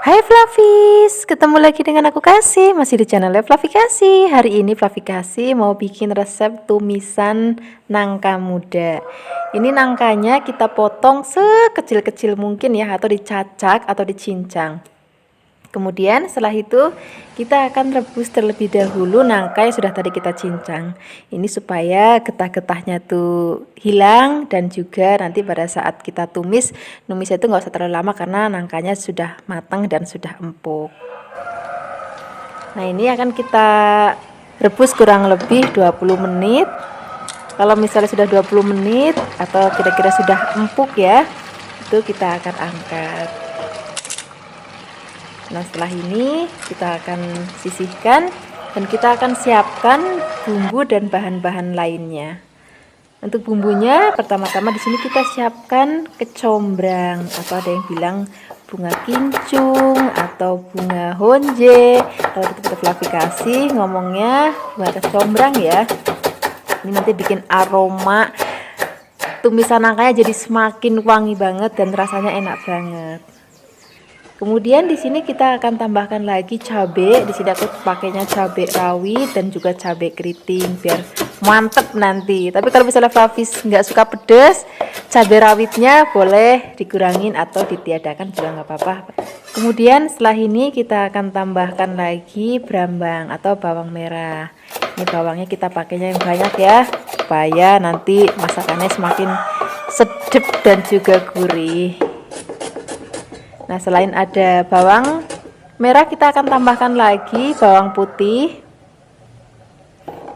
Hai Flavis, ketemu lagi dengan aku Kasih, masih di channelnya Flavi Kasih. Hari ini Flavi Kasih mau bikin resep tumisan nangka muda. Ini nangkanya kita potong sekecil-kecil mungkin ya, atau dicacak atau dicincang. Kemudian setelah itu kita akan rebus terlebih dahulu nangka yang sudah tadi kita cincang. Ini supaya getah-getahnya tuh hilang, dan juga nanti pada saat kita numisnya itu nggak usah terlalu lama karena nangkanya sudah matang dan sudah empuk. Nah, ini akan kita rebus kurang lebih 20 menit. Kalau misalnya sudah 20 menit atau kira-kira sudah empuk ya, itu kita akan angkat. Nah, setelah ini kita akan sisihkan dan kita akan siapkan bumbu dan bahan-bahan lainnya. Untuk bumbunya pertama-tama di sini kita siapkan kecombrang, atau ada yang bilang bunga kincung atau bunga honje. Kalau kita Flavi Kasih ngomongnya bunga kecombrang ya. Ini nanti bikin aroma tumisan nangkanya jadi semakin wangi banget dan rasanya enak banget. Kemudian di sini kita akan tambahkan lagi cabai. Di sini aku pakainya cabai rawit dan juga cabai keriting biar mantep nanti. Tapi kalau misalnya Flavis nggak suka pedas, cabai rawitnya boleh dikurangin atau ditiadakan juga nggak apa-apa. Kemudian setelah ini kita akan tambahkan lagi brambang atau bawang merah. Ini bawangnya kita pakainya yang banyak ya, supaya nanti masakannya semakin sedap dan juga gurih. Nah, selain ada bawang merah, kita akan tambahkan lagi bawang putih.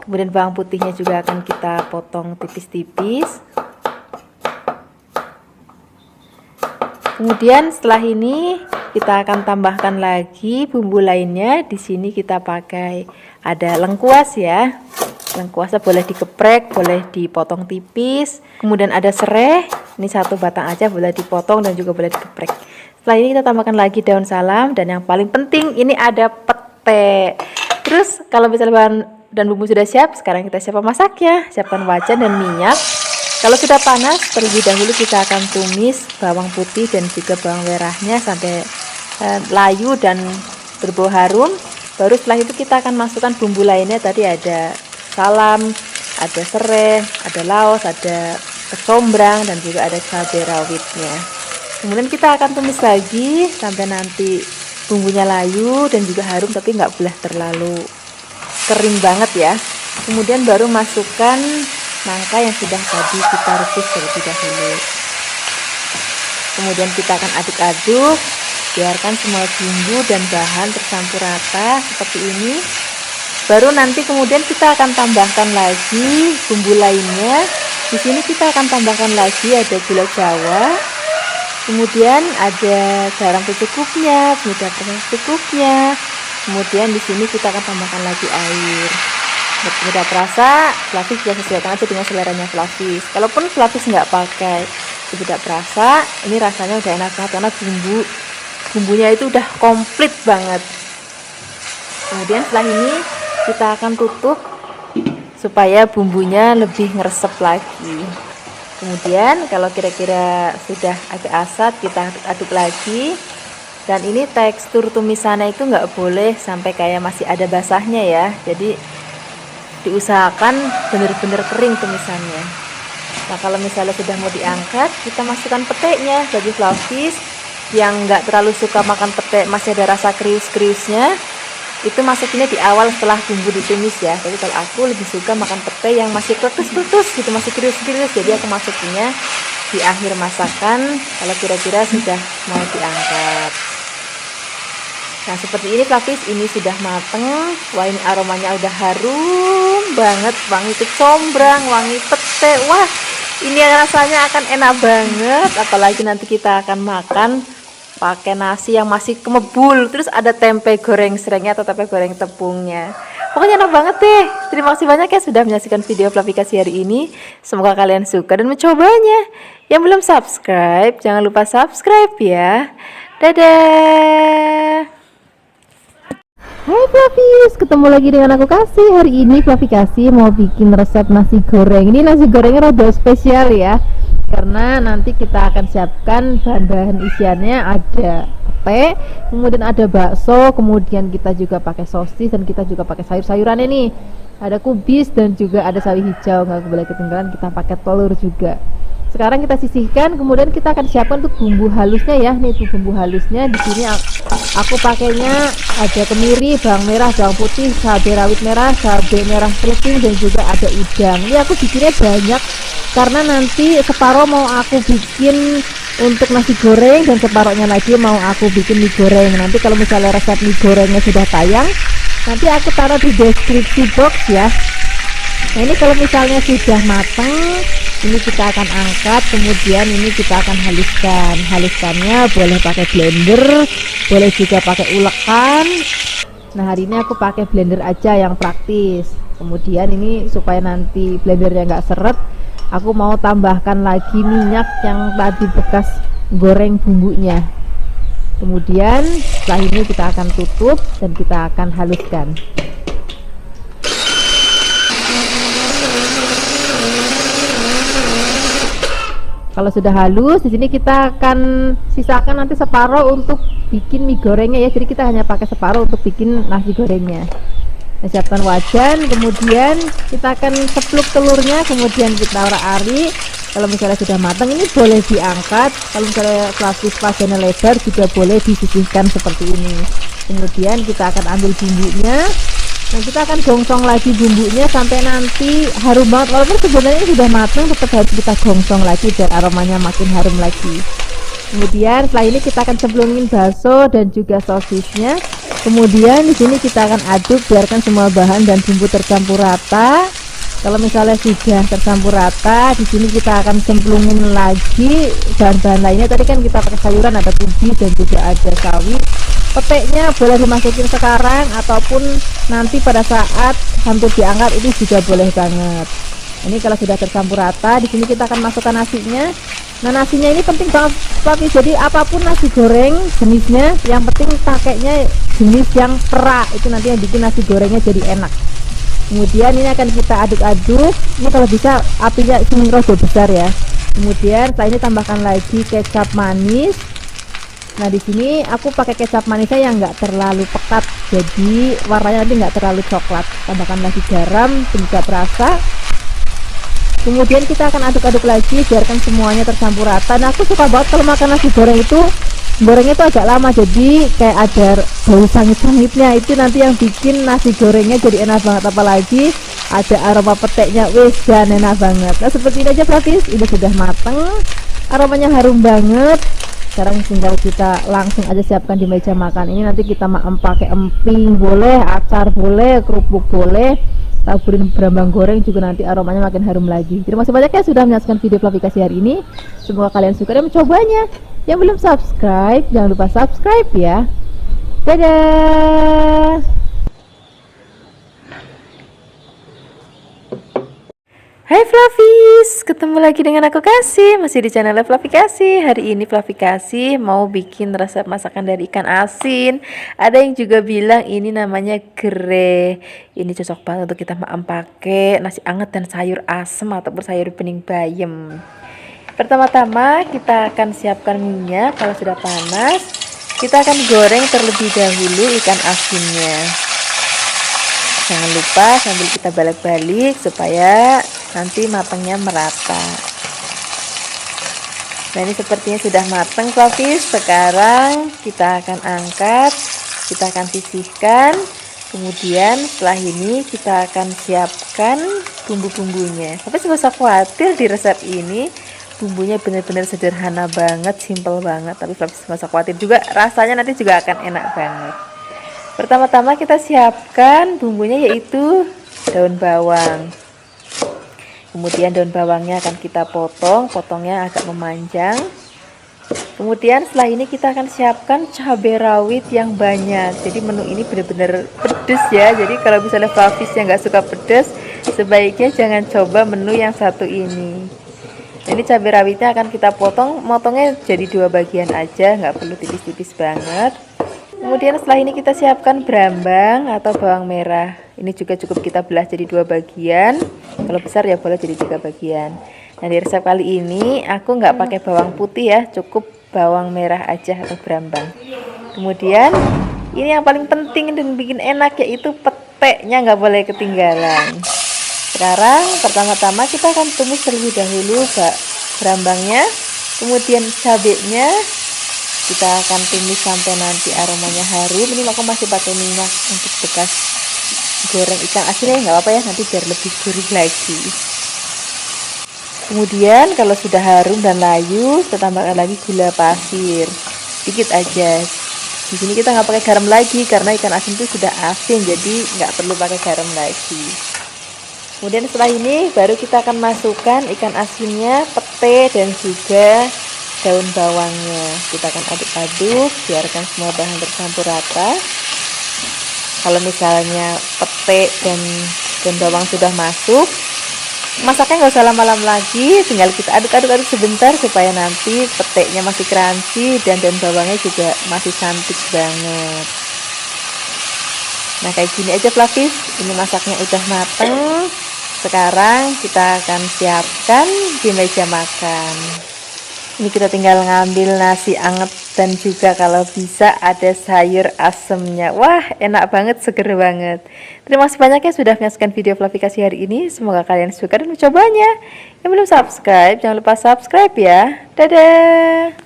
Kemudian bawang putihnya juga akan kita potong tipis-tipis. Kemudian setelah ini kita akan tambahkan lagi bumbu lainnya. Di sini kita pakai ada lengkuas ya. Lengkuasnya boleh dikeprek, boleh dipotong tipis. Kemudian ada serai, ini satu batang aja boleh dipotong dan juga boleh dikeprek. Setelah ini kita tambahkan lagi daun salam, dan yang paling penting ini ada pete. Terus kalau misalnya bahan dan bumbu sudah siap, sekarang kita siap memasaknya. Siapkan wajan dan minyak. Kalau sudah panas, terlebih dahulu kita akan tumis bawang putih dan juga bawang merahnya sampai layu dan berbau harum. Baru setelah itu kita akan masukkan bumbu lainnya. Tadi ada salam, ada serai, ada laos, ada kecombrang, dan juga ada cabai rawitnya. Kemudian kita akan tumis lagi sampai nanti bumbunya layu dan juga harum, tapi nggak boleh terlalu kering banget ya. Kemudian baru masukkan nangka yang sudah tadi kita rebus terlebih dahulu. Kemudian kita akan aduk-aduk, biarkan semua bumbu dan bahan tercampur rata seperti ini. Baru nanti kemudian kita akan tambahkan lagi bumbu lainnya. Di sini kita akan tambahkan lagi ada gula Jawa. Kemudian ada garam secukupnya, penyedap rasa secukupnya. Kemudian di sini kita akan tambahkan lagi air. Penyedap rasa, Flavis bisa sesuaikan aja dengan seleranya Flavis. Kalaupun Flavis nggak pakai penyedap rasa, ini rasanya udah enak banget karena bumbunya itu udah komplit banget. Kemudian setelah ini kita akan tutup supaya bumbunya lebih ngeresep lagi. Kemudian kalau kira-kira sudah agak asat, kita aduk lagi. Dan ini tekstur tumisannya itu nggak boleh sampai kayak masih ada basahnya ya. Jadi diusahakan benar-benar kering tumisannya. Nah, kalau misalnya sudah mau diangkat, kita masukkan petenya. Bagi Flavis yang nggak terlalu suka makan pete, masih ada rasa krius-kriusnya, itu masukinnya di awal setelah bumbu ditumis ya. Tapi kalau aku lebih suka makan pete yang masih kletus-kletus gitu, masih krius-krius, jadi aku masukinnya di akhir masakan kalau kira-kira sudah mau diangkat. Nah, seperti ini Flavis, ini sudah mateng. Wah, ini aromanya udah harum banget, wangi kecombrang, wangi pete. Wah, ini rasanya akan enak banget, apalagi nanti kita akan makan pakai nasi yang masih kemebul, terus ada tempe goreng serengnya atau tempe goreng tepungnya. Pokoknya enak banget deh. Terima kasih banyak ya sudah menyaksikan video Flavi Kasih hari ini. Semoga kalian suka dan mencobanya. Yang belum subscribe, jangan lupa subscribe ya. Dadah. Hai Flavis, ketemu lagi dengan aku Kasih. Hari ini Flavi Kasih mau bikin resep nasi goreng. Ini nasi gorengnya rada spesial ya, karena nanti kita akan siapkan bahan-bahan isiannya. Ada sate, kemudian ada bakso, kemudian kita juga pakai sosis, dan kita juga pakai sayur-sayuran ini. Ada kubis dan juga ada sawi hijau, nggak boleh ketinggalan, kita pakai telur juga. Sekarang kita sisihkan, kemudian kita akan siapkan untuk bumbu halusnya ya. Nih tuh bumbu halusnya di sini aku pakainya ada kemiri, bawang merah, bawang putih, cabai rawit merah, cabai merah keriting, dan juga ada udang. Ini aku bikinnya banyak karena nanti separuh mau aku bikin untuk nasi goreng dan separuhnya lagi mau aku bikin mie goreng. Nanti kalau misalnya resep mie gorengnya sudah tayang, nanti aku taruh di deskripsi box ya. Nah ini kalau misalnya sudah matang, ini kita akan angkat, kemudian ini kita akan haluskan. Haluskannya boleh pakai blender, boleh juga pakai ulekan. Nah hari ini aku pakai blender aja yang praktis. Kemudian ini supaya nanti blendernya nggak seret, aku mau tambahkan lagi minyak yang tadi bekas goreng bumbunya. Kemudian setelah ini kita akan tutup dan kita akan haluskan. Kalau sudah halus, di sini kita akan sisakan nanti separuh untuk bikin mie gorengnya ya. Jadi kita hanya pakai separuh untuk bikin nasi gorengnya. Nah, siapkan wajan, kemudian kita akan cepluk telurnya, kemudian kita orak-arik. Kalau misalnya sudah matang, ini boleh diangkat. Kalau misalnya lapis wajannya lebar, juga boleh disisihkan seperti ini. Kemudian kita akan ambil bumbunya. Nah kita akan gongsong lagi bumbunya sampai nanti harum banget. Walaupun sebenarnya ini sudah matang, tetap harus kita gongsong lagi biar aromanya makin harum lagi. Kemudian setelah ini kita akan cemplungin bakso dan juga sosisnya. Kemudian di sini kita akan aduk, biarkan semua bahan dan bumbu tercampur rata. Kalau misalnya sudah tercampur rata, di sini kita akan cemplungin lagi bahan-bahan lainnya. Tadi kan kita pakai sayuran, ada kubis dan juga ada sawi. Peteknya boleh dimasukin sekarang ataupun nanti pada saat hampir diangkat, ini juga boleh banget. Ini kalau sudah tercampur rata, di sini kita akan masukkan nasinya. Nah nasinya ini penting banget, tapi jadi apapun nasi goreng jenisnya, yang penting pakainya jenis yang perak, itu nanti yang bikin nasi gorengnya jadi enak. Kemudian ini akan kita aduk-aduk. Ini kalau bisa apinya rada besar ya. Kemudian setelah ini tambahkan lagi kecap manis. Nah di sini aku pakai kecap manisnya yang enggak terlalu pekat, jadi warnanya nanti enggak terlalu coklat. Tambahkan lagi garam, penyedap rasa. Kemudian kita akan aduk-aduk lagi, biarkan semuanya tercampur rata. Nah aku suka banget kalau makan nasi goreng itu, gorengnya itu agak lama, jadi kayak ada bau sangit-sangitnya. Itu nanti yang bikin nasi gorengnya jadi enak banget, apalagi ada aroma peteknya, wis dan enak banget. Nah seperti ini aja praktis, ini sudah mateng, aromanya harum banget. Sekarang tinggal kita langsung aja siapkan di meja makan. Ini nanti kita makan pakai emping boleh, acar boleh, kerupuk boleh, taburin berambang goreng juga, nanti aromanya makin harum lagi. Terima kasih banyak ya sudah menyaksikan video Flavikasi hari ini. Semoga kalian suka dan mencobanya. Yang belum subscribe, jangan lupa subscribe ya. Dadah. Hai Flavis, ketemu lagi dengan aku Kasih, masih di channel Flavikasi. Hari ini Flavikasi mau bikin resep masakan dari ikan asin. Ada yang juga bilang ini namanya gere. Ini cocok banget untuk kita makan pakai nasi anget dan sayur asem ataupun sayur bening bayam. Pertama-tama kita akan siapkan minyak. Kalau sudah panas, kita akan goreng terlebih dahulu ikan asinnya. Jangan lupa sambil kita balik-balik supaya nanti matangnya merata. Nah ini sepertinya sudah matang Flavis. Sekarang kita akan angkat, kita akan sisihkan. Kemudian setelah ini kita akan siapkan bumbu-bumbunya. Tapi nggak usah khawatir, di resep ini bumbunya benar-benar sederhana banget, simple banget. Tapi Flavis nggak usah khawatir juga, rasanya nanti juga akan enak banget. Pertama-tama kita siapkan bumbunya, yaitu daun bawang. Kemudian daun bawangnya akan kita potong, potongnya agak memanjang. Kemudian setelah ini kita akan siapkan cabai rawit yang banyak. Jadi menu ini benar-benar pedas ya. Jadi kalau misalnya Flavis yang nggak suka pedas, sebaiknya jangan coba menu yang satu ini. Ini cabai rawitnya akan kita potong, motongnya jadi 2 bagian aja, nggak perlu tipis-tipis banget. Kemudian setelah ini kita siapkan berambang atau bawang merah. Ini juga cukup kita belah jadi 2 bagian. Kalau besar ya boleh jadi 3 bagian. Nah di resep kali ini aku nggak pakai bawang putih ya, cukup bawang merah aja atau brambang. Kemudian ini yang paling penting dan bikin enak, yaitu petenya nggak boleh ketinggalan. Sekarang pertama-tama kita akan tumis terlebih dahulu brambangnya, kemudian cabenya kita akan tumis sampai nanti aromanya harum. Ini aku masih pakai minyak untuk bekas goreng ikan asinnya, nggak apa-apa ya, nanti biar lebih gurih lagi. Kemudian kalau sudah harum dan layu, kita tambahkan lagi gula pasir sedikit aja. Di sini kita nggak pakai garam lagi karena ikan asin itu sudah asin, jadi nggak perlu pakai garam lagi. Kemudian setelah ini baru kita akan masukkan ikan asinnya, pete, dan juga daun bawangnya. Kita akan aduk-aduk, biarkan semua bahan bercampur rata. Kalau misalnya pete dan daun bawang sudah masuk, masaknya nggak usah lama-lama lagi, tinggal kita aduk-aduk sebentar supaya nanti petenya masih crunchy dan daun bawangnya juga masih cantik banget. Nah kayak gini aja Flavis, ini masaknya udah mateng. Sekarang kita akan siapkan di meja makan. Ini kita tinggal ngambil nasi anget dan juga kalau bisa ada sayur asemnya. Wah, enak banget, seger banget. Terima kasih banyak ya sudah menyaksikan video Flavikasi hari ini. Semoga kalian suka dan mencobanya. Yang belum subscribe, jangan lupa subscribe ya. Dadah.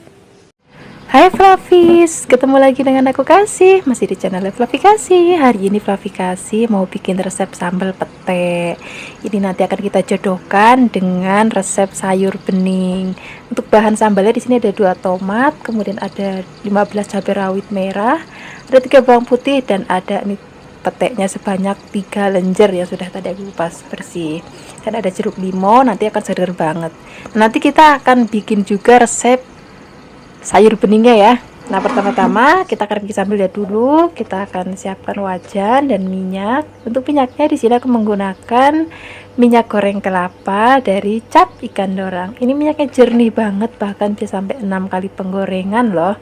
Hai Flavis, ketemu lagi dengan aku Kasih, masih di channel Flavikasi. Hari ini Flavikasi mau bikin resep sambal pete. Ini nanti akan kita jodohkan dengan resep sayur bening. Untuk bahan sambalnya di sini ada 2 tomat, kemudian ada 15 cabai rawit merah, ada 3 bawang putih, dan ada ini petenya sebanyak 3 lenjer yang sudah tadi aku kupas bersih. Dan ada jeruk limau, nanti akan seger banget. Nanti kita akan bikin juga resep sayur beningnya ya. Nah pertama-tama kita akan bikin sambal dulu. Kita akan siapkan wajan dan minyak. Untuk minyaknya di sini aku menggunakan minyak goreng kelapa dari Cap Ikan Dorang. Ini minyaknya jernih banget, bahkan bisa sampai 6 kali penggorengan loh.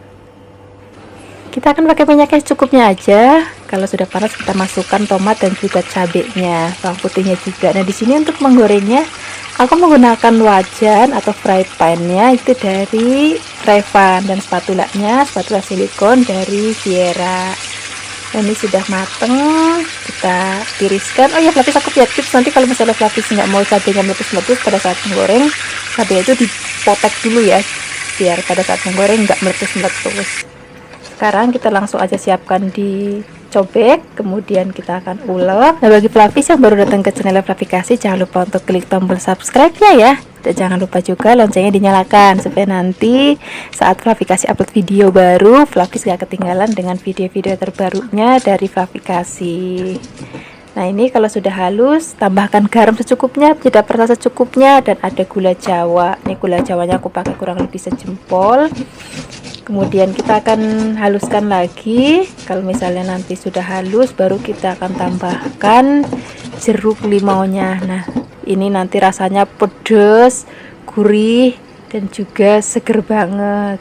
Kita akan pakai minyaknya cukupnya aja. Kalau sudah panas kita masukkan tomat dan juga cabenya, bawang putihnya juga. Nah di sini untuk menggorengnya aku menggunakan wajan atau fry pan-nya itu dari Revan, dan spatulanya spatula silikon dari Viera. Nah, ini sudah mateng, kita tiriskan. Oh ya Flavis, aku punya tips, nanti kalau misalnya Flavis nggak mau cabenya meletus-meletus pada saat menggoreng, cabenya itu dipotek dulu ya, biar pada saat menggoreng nggak meletus-meletus. Sekarang kita langsung aja siapkan di cobek, kemudian kita akan ulek. Nah bagi Flavis yang baru datang ke channel Flavikasi, jangan lupa untuk klik tombol subscribe-nya ya, dan jangan lupa juga loncengnya dinyalakan supaya nanti saat Flavikasi upload video baru, Flavis gak ketinggalan dengan video-video terbarunya dari Flavikasi. Nah ini kalau sudah halus, tambahkan garam secukupnya, penyedap rasa secukupnya, dan ada gula jawa. Ini gula jawanya aku pakai kurang lebih sejempol. Kemudian kita akan haluskan lagi. Kalau misalnya nanti sudah halus, baru kita akan tambahkan jeruk limaunya. Nah ini nanti rasanya pedas, gurih, dan juga seger banget.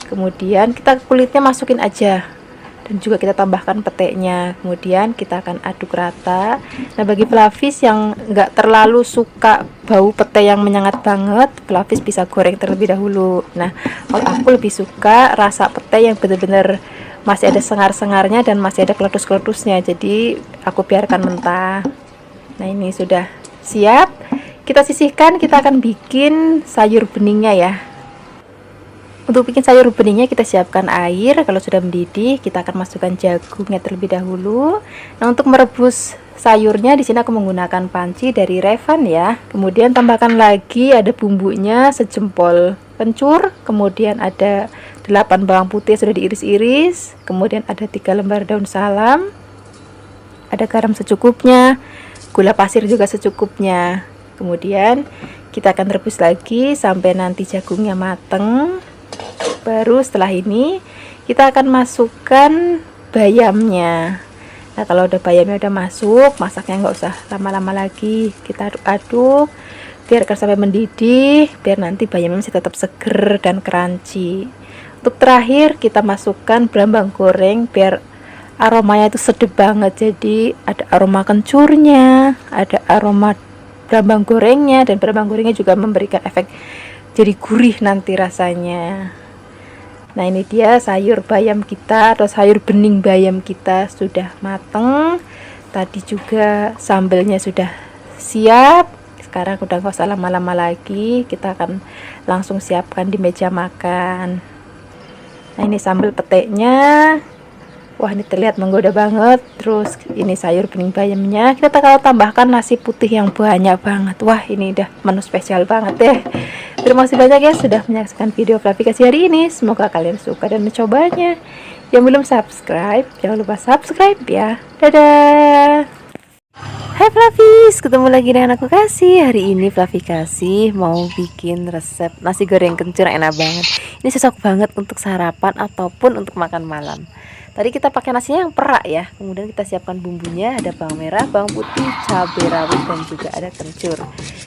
Kemudian kita kulitnya masukin aja, dan juga kita tambahkan petenya. Kemudian kita akan aduk rata. Nah bagi Flavis yang nggak terlalu suka bau pete yang menyengat banget, Flavis bisa goreng terlebih dahulu. Nah kalau aku lebih suka rasa pete yang benar-benar masih ada sengar-sengarnya dan masih ada keletus-keletusnya, jadi aku biarkan mentah. Nah ini sudah siap, kita sisihkan. Kita akan bikin sayur beningnya ya. Untuk bikin sayur beningnya kita siapkan air. Kalau sudah mendidih, kita akan masukkan jagungnya terlebih dahulu. Nah, untuk merebus sayurnya di sini aku menggunakan panci dari Revan ya. Kemudian tambahkan lagi ada bumbunya sejempol kencur, kemudian ada 8 bawang putih sudah diiris-iris, kemudian ada 3 lembar daun salam, ada garam secukupnya, gula pasir juga secukupnya. Kemudian kita akan rebus lagi sampai nanti jagungnya mateng. Baru setelah ini kita akan masukkan bayamnya. Nah kalau udah bayamnya udah masuk, masaknya nggak usah lama-lama lagi, kita aduk-aduk biarkan sampai mendidih, biar nanti bayamnya masih tetap seger dan crunchy. Untuk terakhir kita masukkan brambang goreng biar aromanya itu sedap banget. Jadi ada aroma kencurnya, ada aroma brambang gorengnya, dan brambang gorengnya juga memberikan efek jadi gurih nanti rasanya. Nah, ini dia sayur bayam kita atau sayur bening bayam kita sudah mateng. Tadi juga sambelnya sudah siap. Sekarang udah gak usah lama-lama lagi, kita akan langsung siapkan di meja makan. Nah, ini sambal peteknya. Wah, ini terlihat menggoda banget. Terus ini sayur bening bayamnya. Kita kalau tambahkan nasi putih yang banyak banget. Wah, ini udah menu spesial banget deh. Terima kasih banyak ya sudah menyaksikan video Fluffy kasih hari ini. Semoga kalian suka dan mencobanya. Yang belum subscribe, jangan lupa subscribe ya. Dadah. Hai Fluffies, ketemu lagi dengan aku Kasih. Hari ini Fluffy Kasih mau bikin resep nasi goreng kencur enak banget. Ini cocok banget untuk sarapan ataupun untuk makan malam. Tadi kita pakai nasinya yang perak ya. Kemudian kita siapkan bumbunya, ada bawang merah, bawang putih, cabai rawit dan juga ada kencur.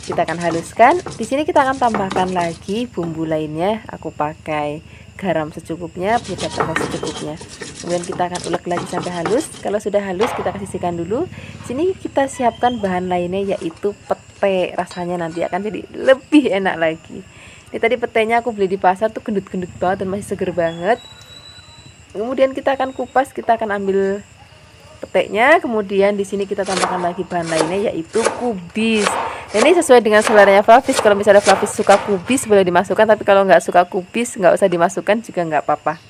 Kita akan haluskan. Di sini kita akan tambahkan lagi bumbu lainnya. Aku pakai garam secukupnya, penyedap rasa secukupnya. Kemudian kita akan ulek lagi sampai halus. Kalau sudah halus kita sisihkan dulu. Sini kita siapkan bahan lainnya yaitu pete. Rasanya nanti akan jadi lebih enak lagi. Ini tadi petenya aku beli di pasar tuh gendut-gendut banget dan masih seger banget. Kemudian kita akan kupas, kita akan ambil peteknya. Kemudian di sini kita tambahkan lagi bahan lainnya yaitu kubis. Nah, ini sesuai dengan seleranya Fluffy. Kalau misalnya Fluffy suka kubis boleh dimasukkan, tapi kalau nggak suka kubis nggak usah dimasukkan juga nggak apa-apa.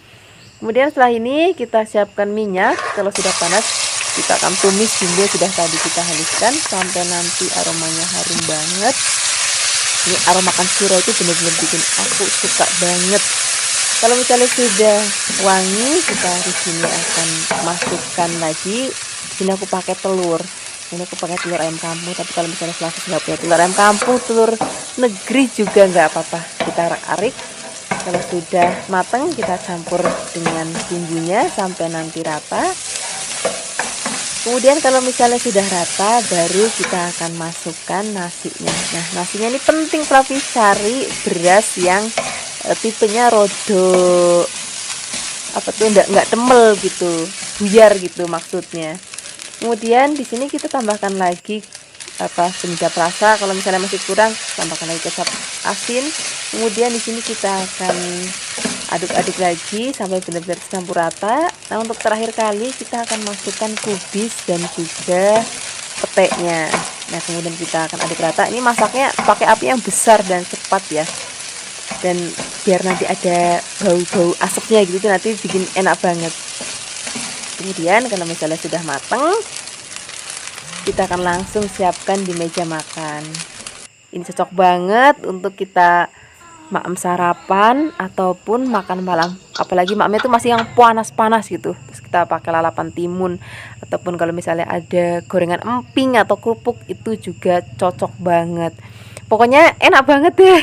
Kemudian setelah ini kita siapkan minyak. Kalau sudah panas kita akan tumis bumbu yang sudah tadi kita haluskan sampai nanti aromanya harum banget. Ini aroma kansura itu benar-benar bikin aku suka banget. Kalau misalnya sudah wangi, kita di sini akan masukkan lagi. Sini aku pakai telur. Ini aku pakai telur ayam kampung. Tapi kalau misalnya Fluffy nggak punya telur ayam kampung, telur negeri juga nggak apa-apa. Kita arik. Kalau sudah matang, kita campur dengan bumbunya sampai nanti rata. Kemudian kalau misalnya sudah rata, baru kita akan masukkan nasinya. Nah, nasinya ini penting Fluffy, cari beras yang tipenya rodo apa tuh enggak temel gitu, buyar gitu maksudnya. Kemudian di sini kita tambahkan lagi penyedap rasa. Kalau misalnya masih kurang, tambahkan lagi kecap asin. Kemudian di sini kita akan aduk-aduk lagi sampai benar-benar campur rata. Nah, untuk terakhir kali kita akan masukkan kubis dan juga peteknya. Nah, kemudian kita akan aduk rata. Ini masaknya pakai api yang besar dan cepat ya. Dan biar nanti ada bau-bau asapnya gitu, nanti bikin enak banget. Kemudian kalau misalnya sudah matang, kita akan langsung siapkan di meja makan. Ini cocok banget untuk kita makan sarapan ataupun makan malam. Apalagi makamnya itu masih yang panas-panas gitu. Terus kita pakai lalapan timun ataupun kalau misalnya ada gorengan emping atau kerupuk, itu juga cocok banget. Pokoknya enak banget deh.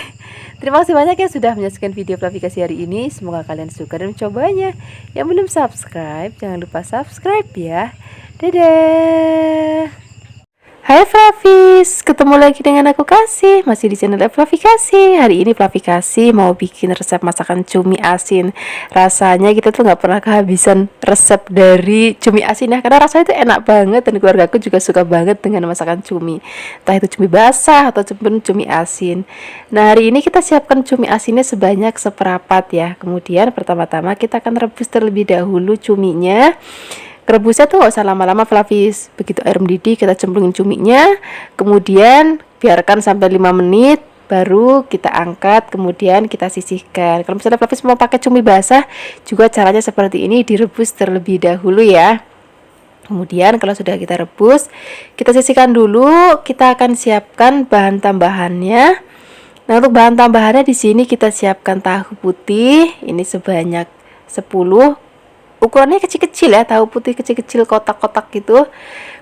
Terima kasih banyak ya sudah menyaksikan video Fluffy Kasih hari ini. Semoga kalian suka dan mencobanya. Yang belum subscribe, jangan lupa subscribe ya. Dadah. Hai Fluffies, ketemu lagi dengan aku Kasih. Masih di channel Fluffy Kasih. Hari ini Fluffy Kasih mau bikin resep masakan cumi asin. Rasanya kita tuh nggak pernah kehabisan resep dari cumi asin ya, karena rasanya itu enak banget dan keluarga aku juga suka banget dengan masakan cumi. Entah itu cumi basah atau cumi asin. Nah, hari ini kita siapkan cumi asinnya sebanyak seperapat ya. Kemudian pertama-tama kita akan rebus terlebih dahulu cuminya. Rebusnya tuh gak usah lama-lama Fluffies. Begitu air mendidih kita cemplungin cuminya, kemudian biarkan sampai 5 menit, baru kita angkat, kemudian kita sisihkan. Kalau misalnya Fluffies mau pakai cumi basah juga caranya seperti ini, direbus terlebih dahulu ya. Kemudian kalau sudah kita rebus, kita sisihkan dulu. Kita akan siapkan bahan tambahannya. Nah, untuk bahan tambahannya di sini kita siapkan tahu putih, ini sebanyak 10. Ukurannya kecil-kecil ya, tahu putih kecil-kecil kotak-kotak gitu,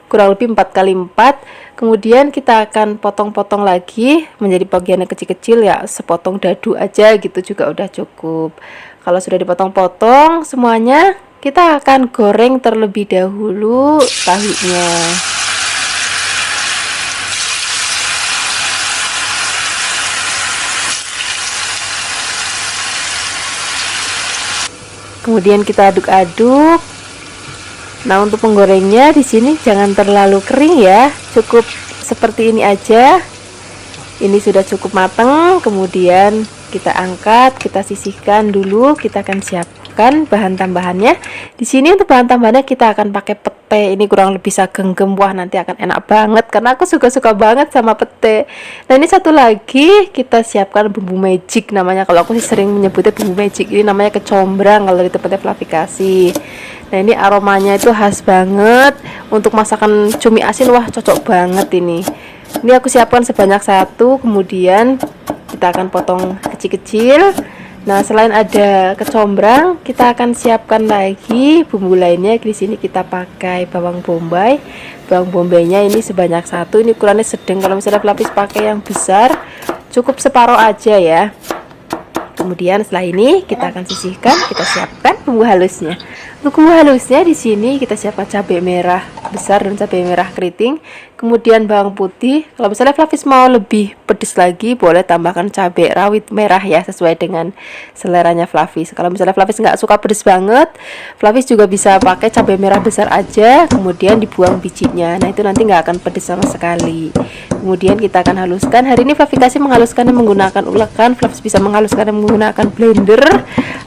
kurang lebih 4x4. Kemudian kita akan potong-potong lagi menjadi bagian yang kecil-kecil ya, sepotong dadu aja gitu juga udah cukup. Kalau sudah dipotong-potong semuanya, kita akan goreng terlebih dahulu tahunya. Kemudian kita aduk-aduk. Nah, untuk menggorengnya di sini jangan terlalu kering ya, cukup seperti ini aja. Ini sudah cukup matang. Kemudian Kita angkat, kita sisihkan dulu. Kita akan siapkan bahan tambahannya. Di sini untuk bahan tambahannya kita akan pakai pete. Ini kurang lebih segenggam. Wah, nanti akan enak banget karena aku suka-suka banget sama pete. Nah, ini satu lagi kita siapkan bumbu magic namanya. Kalau aku sih sering menyebutnya bumbu magic. Ini namanya kecombrang kalau di tempatnya Flavikasi. Nah, ini aromanya itu khas banget. Untuk masakan cumi asin, wah cocok banget ini. Ini aku siapkan sebanyak satu, kemudian kita akan potong kecil-kecil. Nah, selain ada kecombrang, kita akan siapkan lagi bumbu lainnya. Di sini kita pakai bawang bombay. Bawang bombaynya ini sebanyak satu. Ini ukurannya sedang. Kalau misalnya pelapis pakai yang besar, cukup separuh aja ya. Kemudian setelah ini kita akan sisihkan, kita siapkan bumbu halusnya. Untuk bumbu halusnya di sini kita siapkan cabai merah besar dan cabai merah keriting, kemudian bawang putih. Kalau misalnya Flavis mau lebih pedas lagi, boleh tambahkan cabai rawit merah ya, sesuai dengan seleranya Flavis. Kalau misalnya Flavis nggak suka pedas banget, Flavis juga bisa pakai cabai merah besar aja, kemudian dibuang bijinya. Nah, itu nanti nggak akan pedas sama sekali. Kemudian kita akan haluskan. Hari ini Flavikasi menghaluskannya menggunakan ulekan. Flavis bisa menghaluskannya menggunakan blender,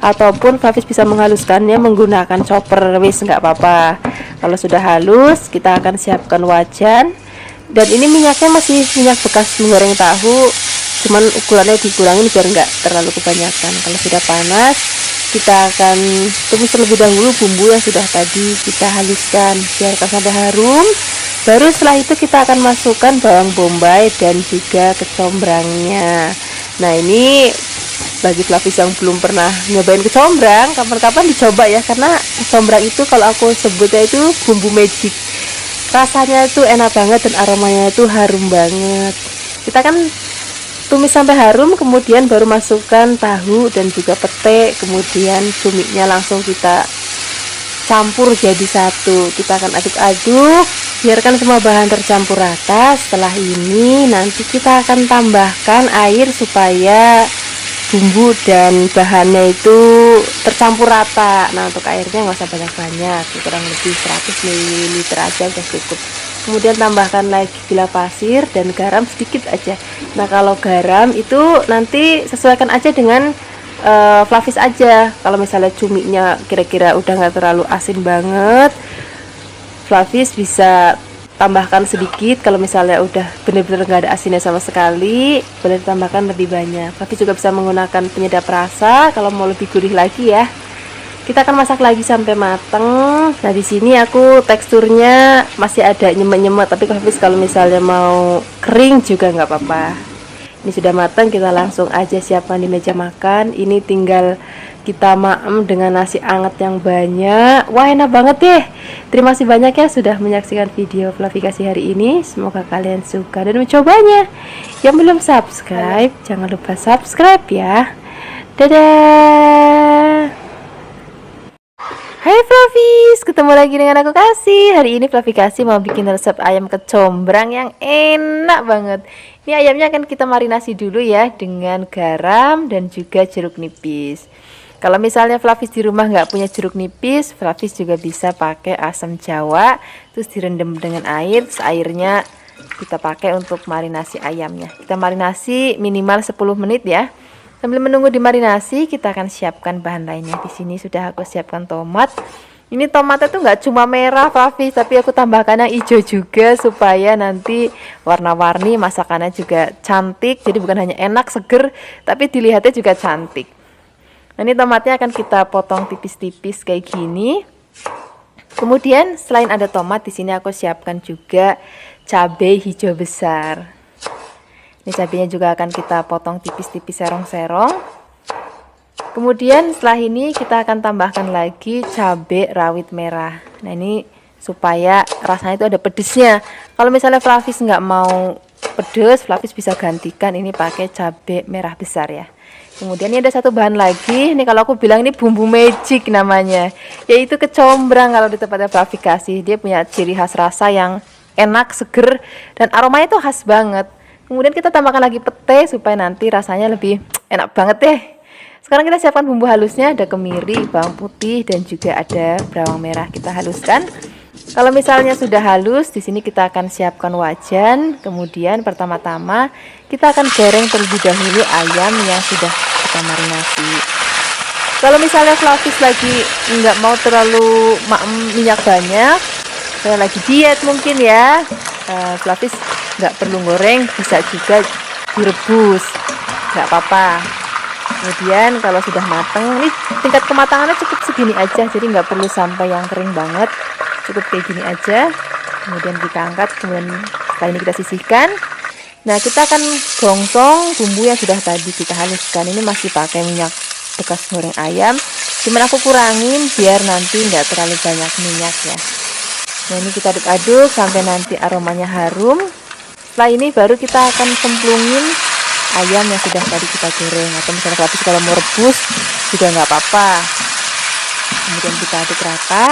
ataupun Flavis bisa menghaluskannya menggunakan chopper. Wis nggak apa-apa. Kalau sudah halus, kita akan siapkan wajan. Dan ini minyaknya masih minyak bekas menggoreng tahu, cuman ukurannya dikurangin biar nggak terlalu kebanyakan. Kalau sudah panas, kita akan tumis terlebih dahulu bumbu yang sudah tadi kita haluskan, biarkan sampai harum. Baru setelah itu kita akan masukkan bawang bombay dan juga kecombrangnya. Nah, ini bagi Flavis yang belum pernah nyobain kecombrang, kapan-kapan dicoba ya, karena kecombrang itu kalau aku sebutnya itu bumbu magic. Rasanya itu enak banget dan aromanya itu harum banget. Kita akan tumis sampai harum, kemudian baru masukkan tahu dan juga pete, kemudian cuminya langsung kita campur jadi satu. Kita akan aduk-aduk, biarkan semua bahan tercampur rata. Setelah ini nanti kita akan tambahkan air supaya bumbu dan bahannya itu tercampur rata. Nah, untuk airnya nggak usah banyak-banyak, kurang lebih 100 ml aja udah cukup. Kemudian tambahkan lagi gula pasir dan garam sedikit aja. Nah, kalau garam itu nanti sesuaikan aja dengan Flavis aja. Kalau misalnya cuminya kira-kira udah nggak terlalu asin banget, Flavis bisa tambahkan sedikit. Kalau misalnya udah bener-bener nggak ada asinnya sama sekali, boleh ditambahkan lebih banyak. Flavis juga bisa menggunakan penyedap rasa kalau mau lebih gurih lagi ya. Kita akan masak lagi sampai mateng. Nah, di sini aku teksturnya masih ada nyemet-nyemet, tapi Flavis kalau misalnya mau kering juga nggak apa-apa. Ini sudah matang, kita langsung aja siapkan di meja makan. Ini tinggal kita maem dengan nasi anget yang banyak. Wah, enak banget deh. Terima kasih banyak ya sudah menyaksikan video Flavikasi hari ini. Semoga kalian suka dan mencobanya. Yang belum subscribe, jangan lupa subscribe ya. Dadah. Hai Flavis, ketemu lagi dengan aku Kasih. Hari ini Flavikasi mau bikin resep ayam kecombrang yang enak banget. Ini ayamnya akan kita marinasi dulu ya dengan garam dan juga jeruk nipis. Kalau misalnya Flavis di rumah nggak punya jeruk nipis, Flavis juga bisa pakai asam jawa, terus direndam dengan air, terus airnya kita pakai untuk marinasi ayamnya. Kita marinasi minimal 10 menit ya. Sambil menunggu dimarinasi, kita akan siapkan bahan lainnya. Di sini sudah aku siapkan tomat. Ini tomatnya tuh nggak cuma merah, Flavis, tapi aku tambahkan yang hijau juga supaya nanti warna-warni, masakannya juga cantik. Jadi bukan hanya enak, seger, tapi dilihatnya juga cantik. Nah, ini tomatnya akan kita potong tipis-tipis kayak gini. Kemudian selain ada tomat, di sini aku siapkan juga cabai hijau besar. Ini cabenya juga akan kita potong tipis-tipis serong-serong. Kemudian setelah ini kita akan tambahkan lagi cabai rawit merah. Nah, ini supaya rasanya itu ada pedesnya. Kalau misalnya Flavis nggak mau pedes, Flavis bisa gantikan ini pakai cabai merah besar ya. Kemudian ini ada satu bahan lagi. Ini kalau aku bilang ini bumbu magic namanya, yaitu kecombrang kalau di tempatnya Flavikasi. Dia punya ciri khas rasa yang enak, seger, dan aromanya itu khas banget. Kemudian kita tambahkan lagi pete supaya nanti rasanya lebih enak banget deh. Sekarang kita siapkan bumbu halusnya, ada kemiri, bawang putih, dan juga ada bawang merah. Kita haluskan. Kalau misalnya sudah halus, di sini kita akan siapkan wajan. Kemudian pertama-tama kita akan goreng terlebih dahulu ayam yang sudah kita marinasi. Kalau misalnya Flavis lagi nggak mau terlalu minyak banyak, saya lagi diet mungkin ya, Flavis nggak perlu goreng, bisa juga direbus, nggak apa-apa. Kemudian kalau sudah matang, ini tingkat kematangannya cukup segini aja, jadi nggak perlu sampai yang kering banget, cukup kayak gini aja. Kemudian kita angkat, kemudian setelah ini kita sisihkan. Nah, kita akan gongsong bumbu yang sudah tadi kita haluskan. Ini masih pakai minyak bekas goreng ayam, cuman aku kurangin biar nanti nggak terlalu banyak minyak ya. Nah, ini kita aduk-aduk sampai nanti aromanya harum. Setelah ini baru kita akan cemplungin ayam yang sudah tadi kita goreng, atau misalnya kalau mau rebus juga nggak apa-apa. Kemudian kita aduk rata.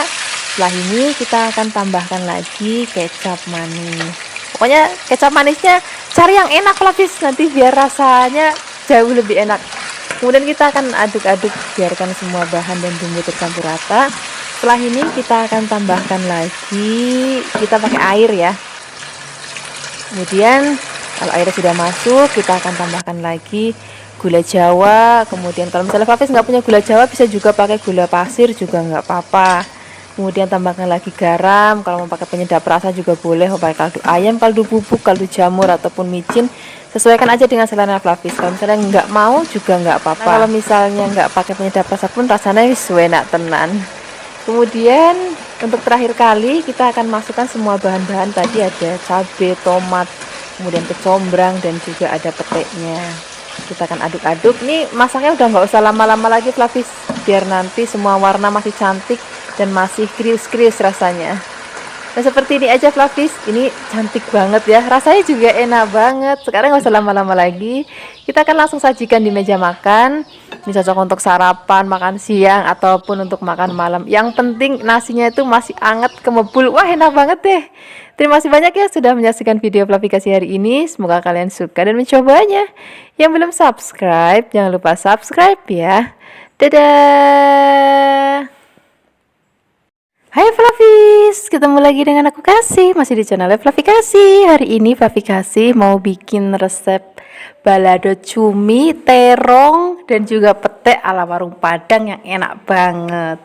Setelah ini kita akan tambahkan lagi kecap manis. Pokoknya kecap manisnya cari yang enak Flavis, nanti biar rasanya jauh lebih enak. Kemudian kita akan aduk-aduk, biarkan semua bahan dan bumbu tercampur rata. Setelah ini kita akan tambahkan lagi, kita pakai air ya. Kemudian kalau airnya sudah masuk, kita akan tambahkan lagi gula jawa. Kemudian kalau misalnya Flavis nggak punya gula jawa, bisa juga pakai gula pasir juga nggak apa-apa. Kemudian tambahkan lagi garam. Kalau mau pakai penyedap rasa juga boleh, mau pakai kaldu ayam, kaldu bubuk, kaldu jamur ataupun micin, sesuaikan aja dengan selera Flavis. Kalau misalnya nggak mau juga nggak apa-apa. Kalau misalnya nggak pakai penyedap rasa pun rasanya wis enak tenan. Kemudian untuk terakhir kali kita akan masukkan semua bahan-bahan tadi, ada cabai, tomat, kemudian kecombrang, dan juga ada peteknya. Kita akan aduk-aduk. Nih masaknya udah nggak usah lama-lama lagi Flavis, biar nanti semua warna masih cantik dan masih krius-krius rasanya. Nah, seperti ini aja Flavis, ini cantik banget ya, rasanya juga enak banget. Sekarang nggak usah lama-lama lagi, kita akan langsung sajikan di meja makan. Ini cocok untuk sarapan, makan siang, ataupun untuk makan malam. Yang penting nasinya itu masih anget, kemebul. Wah, enak banget deh. Terima kasih banyak ya sudah menyaksikan video Flavikasi hari ini. Semoga kalian suka dan mencobanya. Yang belum subscribe, jangan lupa subscribe ya. Dadah. Hai Flavis, ketemu lagi dengan aku Kasih, masih di channel Flavikasi. Hari ini Flavikasi mau bikin resep balado cumi, terong, dan juga pete ala warung Padang yang enak banget.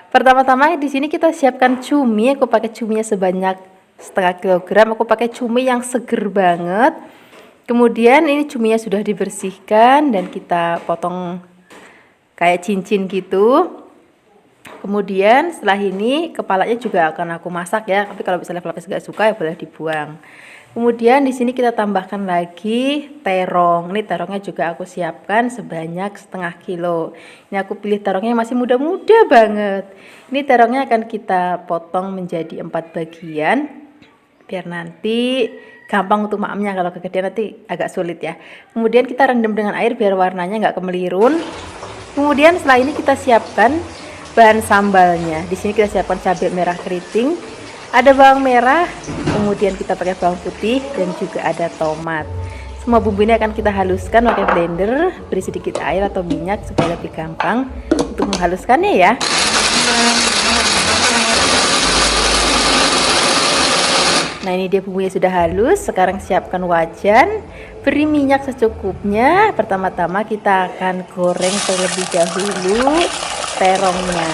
Pertama-tama di sini kita siapkan cumi. Aku pakai cuminya sebanyak setengah kilogram. Aku pakai cumi yang seger banget. Kemudian ini cuminya sudah dibersihkan dan kita potong kayak cincin gitu. Kemudian setelah ini kepalanya juga akan aku masak ya, tapi kalau misalnya Flavis gak suka ya boleh dibuang. Kemudian di sini kita tambahkan lagi terong. Ini terongnya juga aku siapkan sebanyak setengah kilo. Ini aku pilih terongnya masih muda-muda banget. Ini terongnya akan kita potong menjadi 4 bagian biar nanti gampang untuk maamnya. Kalau kegedean nanti agak sulit ya. Kemudian kita rendam dengan air biar warnanya nggak kemelirun. Kemudian setelah ini kita siapkan bahan sambalnya. Di sini kita siapkan cabai merah keriting, ada bawang merah, kemudian kita pakai bawang putih, dan juga ada tomat. Semua bumbu ini akan kita haluskan pakai blender, beri sedikit air atau minyak supaya lebih gampang untuk menghaluskannya ya. Nah, ini dia bumbunya sudah halus. Sekarang siapkan wajan, beri minyak secukupnya. Pertama-tama kita akan goreng terlebih dahulu terongnya.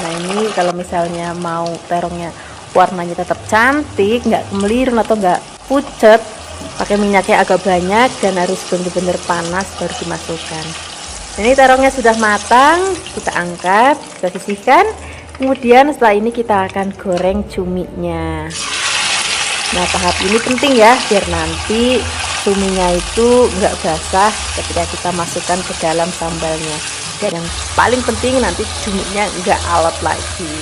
Nah, ini kalau misalnya mau terongnya warnanya tetap cantik, nggak kemelirun atau nggak pucet, pakai minyaknya agak banyak dan harus benar-benar panas baru dimasukkan. Ini terongnya sudah matang, kita angkat, kita sisihkan. Kemudian setelah ini kita akan goreng cuminya. Nah, tahap ini penting ya, biar nanti cuminya itu nggak basah ketika kita masukkan ke dalam sambalnya. Dan yang paling penting nanti cuminya nggak alot lagi.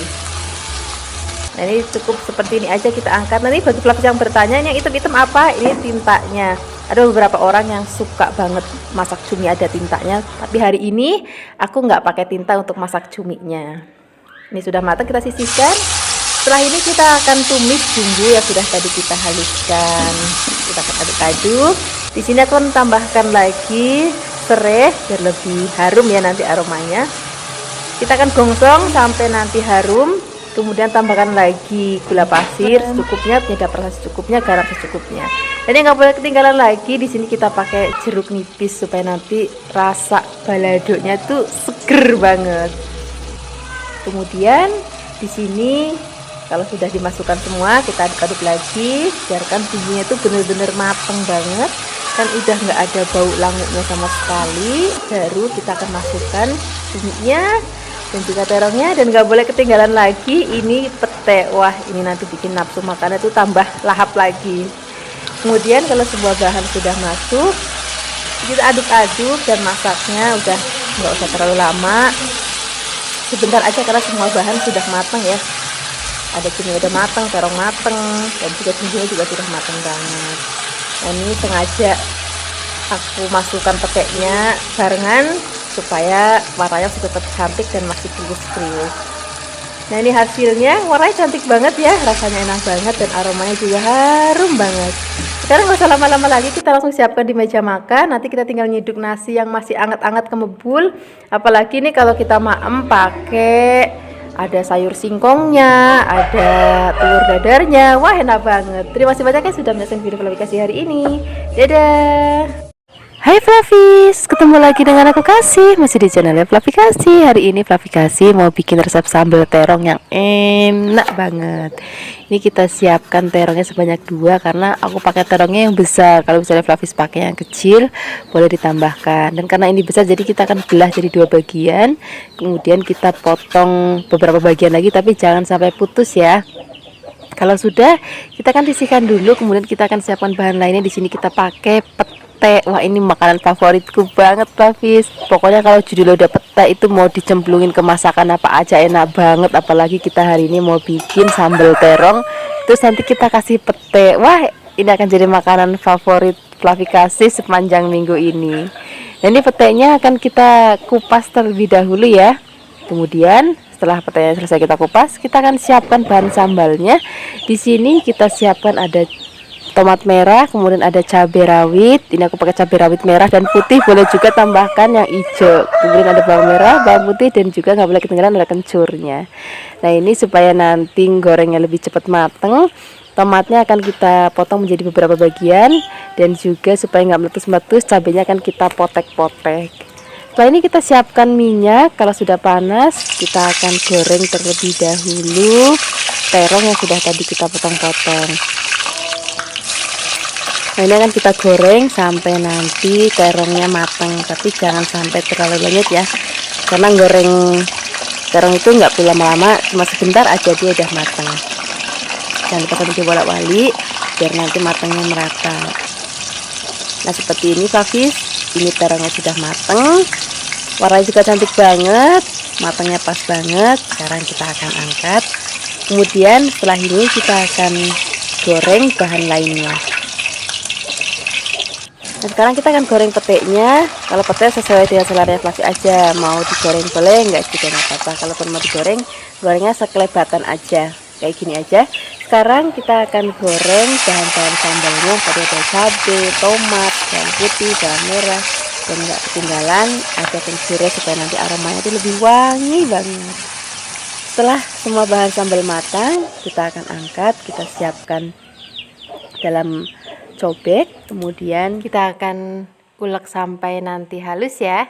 Nah, ini cukup seperti ini aja, kita angkat. Nanti bagi Flavis yang bertanya, yang hitam-hitam apa? Ini tintanya. Ada beberapa orang yang suka banget masak cumi ada tintanya, tapi hari ini aku nggak pakai tinta untuk masak cuminya. Ini sudah matang, kita sisihkan. Setelah ini kita akan tumis bumbu yang sudah tadi kita haluskan. Kita akan aduk-aduk. Di sini aku akan tambahkan lagi serai biar lebih harum ya nanti aromanya. Kita akan gongsong sampai nanti harum. Kemudian tambahkan lagi gula pasir secukupnya, penyedap rasa secukupnya, garam secukupnya. Dan yang nggak boleh ketinggalan lagi, di sini kita pakai jeruk nipis supaya nanti rasa baladonya tuh seger banget. Kemudian di sini kalau sudah dimasukkan semua, kita aduk-aduk lagi, biarkan bumbunya itu benar-benar mateng banget dan udah nggak ada bau languknya sama sekali. Baru kita akan masukkan buminya dan juga terongnya, dan nggak boleh ketinggalan lagi ini pete. Wah, ini nanti bikin nafsu makannya itu tambah lahap lagi. Kemudian kalau semua bahan sudah masuk, kita aduk-aduk dan masaknya udah nggak usah terlalu lama, sebentar aja karena semua bahan sudah matang ya. Ada cumi udah matang, terong matang, dan juga bumbunya juga sudah matang banget. Nah, ini sengaja aku masukkan petenya barengan supaya warnanya tetap cantik dan masih krius-krius. Nah, ini hasilnya, warnanya cantik banget ya, rasanya enak banget dan aromanya juga harum banget. Sekarang nggak usah lama-lama lagi, kita langsung siapkan di meja makan. Nanti kita tinggal nyeduk nasi yang masih anget-anget ke mebul. Apalagi nih kalau kita maem pakai ada sayur singkongnya, ada telur dadarnya. Wah, enak banget. Terima kasih banyak ya sudah menyaksikan video Flavikasi hari ini. Dadah. Hai Flavis, ketemu lagi dengan aku Kasih, masih di channelnya Flavikasi. Hari ini Flavikasi mau bikin resep sambal terong yang enak banget. Ini kita siapkan terongnya sebanyak 2 karena aku pakai terongnya yang besar. Kalau misalnya Flavis pakai yang kecil boleh ditambahkan. Dan karena ini besar jadi kita akan belah jadi 2 bagian. Kemudian kita potong beberapa bagian lagi, tapi jangan sampai putus ya. Kalau sudah, kita akan sisihkan dulu. Kemudian kita akan siapkan bahan lainnya. Di sini kita pakai pete. Wah, ini makanan favoritku banget Flavis. Pokoknya kalau judulnya udah pete itu mau dicemplungin ke masakan apa aja enak banget. Apalagi kita hari ini mau bikin sambal terong, terus nanti kita kasih pete. Wah, ini akan jadi makanan favorit Flavikasi sepanjang minggu ini. Dan ini petenya akan kita kupas terlebih dahulu ya. Kemudian setelah petenya selesai kita kupas, kita akan siapkan bahan sambalnya. Di sini kita siapkan ada tomat merah, kemudian ada cabai rawit. Ini aku pakai cabai rawit merah dan putih, boleh juga tambahkan yang hijau. Kemudian ada bawang merah, bawang putih, dan juga nggak boleh ketinggalan ada kencurnya. Nah, ini supaya nanti gorengnya lebih cepat mateng, tomatnya akan kita potong menjadi beberapa bagian, dan juga supaya nggak meletus-meletus, cabainya akan kita potek-potek. Setelah ini kita siapkan minyak. Kalau sudah panas, kita akan goreng terlebih dahulu terong yang sudah tadi kita potong-potong. Nah, ini akan kita goreng sampai nanti terongnya matang, tapi jangan sampai terlalu lanyet ya, karena goreng terong itu nggak perlu lama-lama, cuma sebentar aja dia udah matang. Jangan lupa sambil bolak-balik biar nanti matangnya merata. Nah, seperti ini Flavis, ini terongnya sudah matang, warnanya juga cantik banget, matangnya pas banget. Sekarang kita akan angkat. Kemudian setelah ini kita akan goreng bahan lainnya. Nah, sekarang kita akan goreng petenya. Kalau pete sesuai dengan selera Flavis aja, mau digoreng boleh, enggak juga nggak apa-apa. Kalaupun mau digoreng, gorengnya sekelebatan aja, kayak gini aja. Sekarang kita akan goreng bahan-bahan sambalnya. Tadi ada cabai, tomat, bawang putih, bawang merah, dan nggak ketinggalan ada kencurnya supaya nanti aromanya itu lebih wangi banget. Setelah semua bahan sambal matang, kita akan angkat, kita siapkan dalam cobek. Kemudian kita akan ulek sampai nanti halus ya.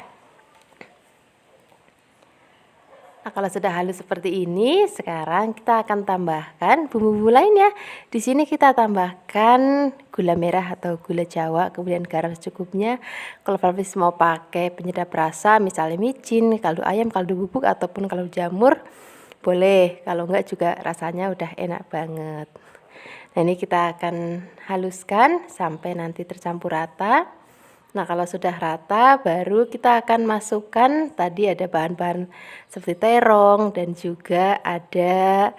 Nah, kalau sudah halus seperti ini, sekarang kita akan tambahkan bumbu-bumbu lainnya. Di sini kita tambahkan gula merah atau gula Jawa, kemudian garam secukupnya. Kalau Flavis mau pakai penyedap rasa, misalnya micin, kaldu ayam, kaldu bubuk, ataupun kaldu jamur, boleh. Kalau enggak juga rasanya udah enak banget. Nah, ini kita akan haluskan sampai nanti tercampur rata. Nah, kalau sudah rata baru kita akan masukkan tadi ada bahan-bahan seperti terong dan juga ada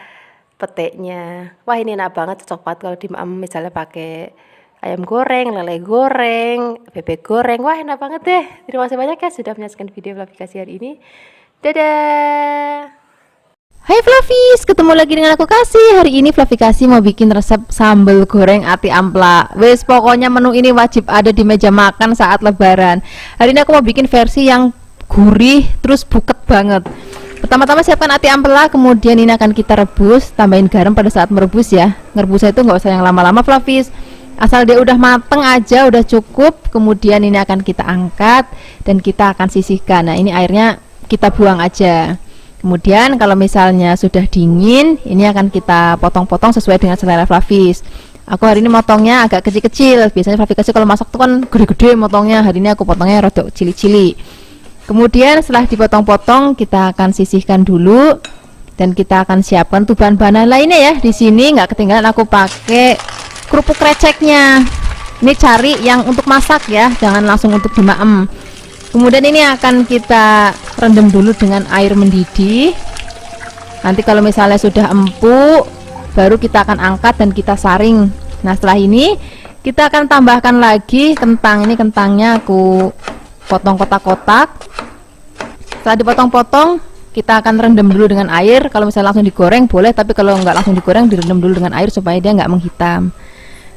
petenya. Wah, ini enak banget, cocok banget kalau misalnya pakai ayam goreng, lele goreng, bebek goreng. Wah, enak banget deh. Terima kasih banyak ya sudah menyaksikan video Flavikasi hari ini. Dadah. Hai Flavis, ketemu lagi dengan aku Kasih. Hari ini Flavikasi mau bikin resep sambal goreng ati ampla. Wes, pokoknya menu ini wajib ada di meja makan saat lebaran. Hari ini aku mau bikin versi yang gurih terus buket banget. Pertama-tama siapkan ati ampela, kemudian ini akan kita rebus, tambahin garam pada saat merebus ya. Ngerebusnya itu nggak usah yang lama-lama Flavis, asal dia udah mateng aja udah cukup. Kemudian ini akan kita angkat dan kita akan sisihkan. Nah ini airnya kita buang aja. Kemudian kalau misalnya sudah dingin, ini akan kita potong-potong sesuai dengan selera Flavis. Aku hari ini motongnya agak kecil-kecil, biasanya Flavis kasih kalau masak tuh kan gede-gede motongnya, hari ini aku potongnya rada cili-cili. Kemudian setelah dipotong-potong, kita akan sisihkan dulu dan kita akan siapkan tuh bahan-bahan lainnya ya. Di sini nggak ketinggalan aku pakai kerupuk kreceknya. Ini cari yang untuk masak ya, jangan langsung untuk dimaem. Kemudian ini akan kita rendam dulu dengan air mendidih. Nanti kalau misalnya sudah empuk, baru kita akan angkat dan kita saring. Nah setelah ini kita akan tambahkan lagi kentang. Ini kentangnya aku potong kotak-kotak. Setelah dipotong-potong, kita akan rendam dulu dengan air. Kalau misalnya langsung digoreng boleh, tapi kalau nggak langsung digoreng, direndam dulu dengan air supaya dia nggak menghitam.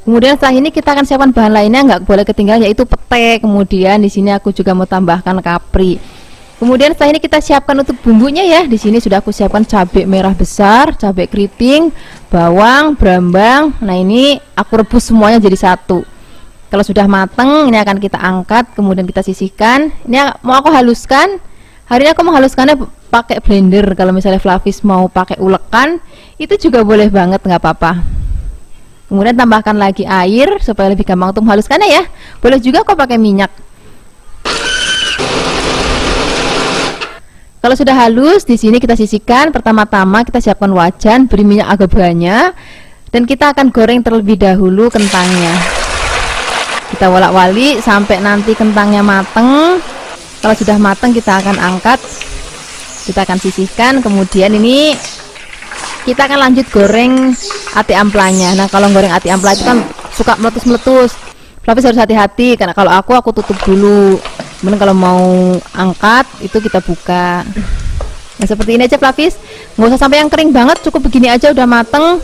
Kemudian setelah ini kita akan siapkan bahan lainnya, nggak boleh ketinggalan, yaitu pete. Kemudian di sini aku juga mau tambahkan kapri. Kemudian setelah ini kita siapkan untuk bumbunya ya. Di sini sudah aku siapkan cabai merah besar, cabai keriting, bawang, brambang. Nah ini aku rebus semuanya jadi satu. Kalau sudah mateng, ini akan kita angkat, kemudian kita sisihkan. Ini mau aku haluskan. Hari ini aku menghaluskannya pakai blender. Kalau misalnya Flavis mau pakai ulekan, itu juga boleh banget, nggak apa-apa. Kemudian tambahkan lagi air supaya lebih gampang untuk menghaluskannya ya. Boleh juga kok pakai minyak. Kalau sudah halus, di sini kita sisihkan. Pertama-tama kita siapkan wajan, beri minyak agak banyak, dan kita akan goreng terlebih dahulu kentangnya. Kita wolak-walik sampai nanti kentangnya mateng. Kalau sudah mateng kita akan angkat, kita akan sisihkan. Kemudian ini kita akan lanjut goreng ati amplanya. Nah kalau goreng ati ampla itu kan suka meletus-meletus. Flavis harus hati-hati, karena kalau aku tutup dulu. Kemudian kalau mau angkat itu kita buka. Nah seperti ini aja Flavis, nggak usah sampai yang kering banget, cukup begini aja udah mateng.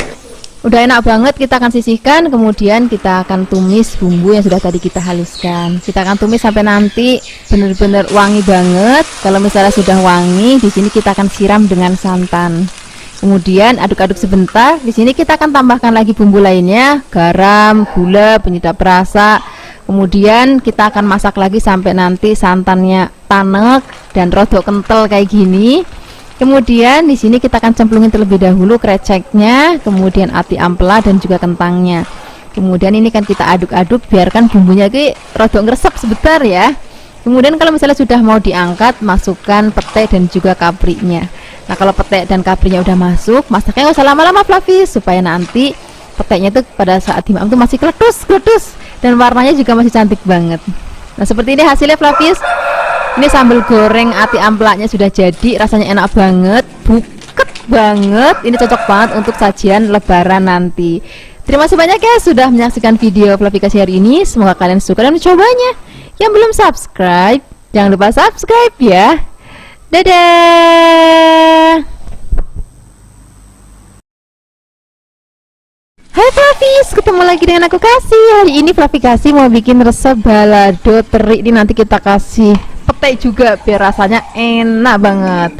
Udah enak banget. Kita akan sisihkan, kemudian kita akan tumis bumbu yang sudah tadi kita haluskan. Kita akan tumis sampai nanti benar-benar wangi banget. Kalau misalnya sudah wangi, di sini kita akan siram dengan santan. Kemudian aduk-aduk sebentar. Di sini kita akan tambahkan lagi bumbu lainnya, garam, gula, penyedap rasa. Kemudian kita akan masak lagi sampai nanti santannya tanek dan rodok kental kayak gini. Kemudian di sini kita akan cemplungin terlebih dahulu kreceknya, kemudian ati ampela dan juga kentangnya. Kemudian ini kan kita aduk-aduk, biarkan bumbunya ini rodok ngresep sebentar ya. Kemudian kalau misalnya sudah mau diangkat, masukkan pete dan juga kaprinya. Nah kalau pete dan kaprinya udah masuk, masaknya nggak usah lama-lama Flavis, supaya nanti petenya itu pada saat dimakan itu masih kletus dan warnanya juga masih cantik banget. Nah seperti ini hasilnya Flavis. Ini sambal goreng ati amplaknya sudah jadi, rasanya enak banget, buket banget. Ini cocok banget untuk sajian lebaran nanti. Terima kasih banyak ya sudah menyaksikan video Flavikasi hari ini. Semoga kalian suka dan mencobanya. Yang belum subscribe, jangan lupa subscribe ya. Dadah. Hai Flavis, ketemu lagi dengan aku Kasih. Hari ini Flavikasi mau bikin resep balado teri. Ini nanti kita kasih pete juga biar rasanya enak banget.